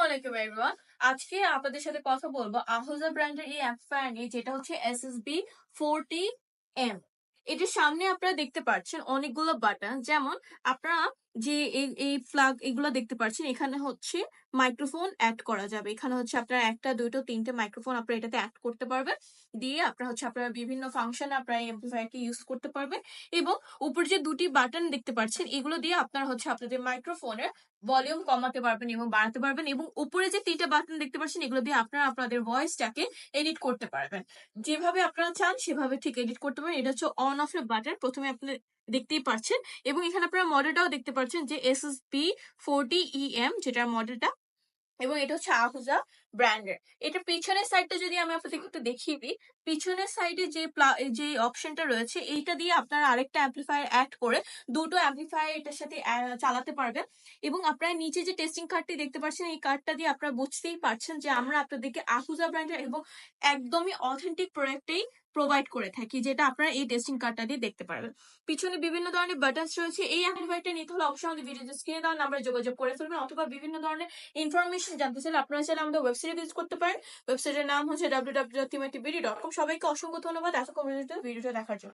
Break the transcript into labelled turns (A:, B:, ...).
A: আলাইকুম এভরিওয়ান। আজকে আপনাদের সাথে কথা বলবো আহুজা ব্র্যান্ডের এই অ্যাম্পলিফায়ার নিয়ে, যেটা হচ্ছে SSB 40M। এটার সামনে আপনারা দেখতে পাচ্ছেন অনেকগুলো বাটন, যেমন আপনারা যে এই প্লাগ এগুলো দেখতে পাচ্ছেন, এখানে হচ্ছে মাইক্রোফোন অ্যাড করা যাবে। এখানে হচ্ছে আপনারা একটা, দুটো, তিনটে মাইক্রোফোন আপনারা এটাতে অ্যাড করতে পারবেন। দিয়ে আপনারা বিভিন্ন ফাংশনে আপনারা এই অ্যাম্পলিফায়ারকে ইউজ করতে পারবেন। এবং উপর যে দুটি বাটন দেখতে পাচ্ছেন, এগুলো দিয়ে আপনারা হচ্ছে আপনাদের মাইক্রোফোনের ভলিউম কমাতে পারবেন এবং বাড়াতে পারবেন। এবং উপরে যে তিনটা বাটন দেখতে পাচ্ছেন, এগুলো দিয়ে আপনারা আপনাদের ভয়েসটাকে এডিট করতে পারবেন। যেভাবে আপনারা চান সেভাবে ঠিক এডিট করতে পারেন। এটা হচ্ছে অন অফ এর বাটন, প্রথমে আপনি দেখতেই পাচ্ছেন। এবং এখানে আপনারা মডেলটাও দেখতে পাচ্ছেন যে SSB 40EM, যেটার মডেলটা। এবং এটা হচ্ছে আহুজা ব্র্যান্ডের। এটা পিছনের সাইডটা যদি আমি আপনাদের একটু দেখিয়ে দিই, পিছনের সাইডে যে অপশনটা রয়েছে, এইটা দিয়ে আপনারা আরেকটা অ্যাম্পলিফায়ার অ্যাড করে দুটো অ্যাম্পলিফায়ার এটার সাথে চালাতে পারবেন। এবং আপনারা নিচে যে টেস্টিং কার্ডটি দেখতে পাচ্ছেন, এই কার্ডটা দিয়ে আপনারা বুঝতেই পারছেন যে আমরা আপনাদেরকে আহুজা ব্র্যান্ডের এবং একদমই অথেন্টিক প্রোডাক্টেই প্রোভাইড করে থাকি, যেটা আপনারা এই টেস্টিং কার্ডটা দিয়ে দেখতে পারবেন। পিছনে বিভিন্ন ধরনের বাটনস রয়েছে। এই অ্যাম্পলিফায়ারটা নিতে হলে অবশ্যই আমাদের ভিডিও স্ক্রিনে দেওয়া নাম্বারে যোগাযোগ করে ফেলবেন, অথবা বিভিন্ন ধরনের ইনফরমেশন জানতে চাইলে আপনারা চাইলে আমাদের ওয়েবসাইট ভিজিট করতে পারেন। ওয়েবসাইটের নাম হচ্ছে www.timatibd.com। সবাইকে অসংখ্য ধন্যবাদ এতক্ষণ পর্যন্ত ভিডিওটা দেখার জন্য।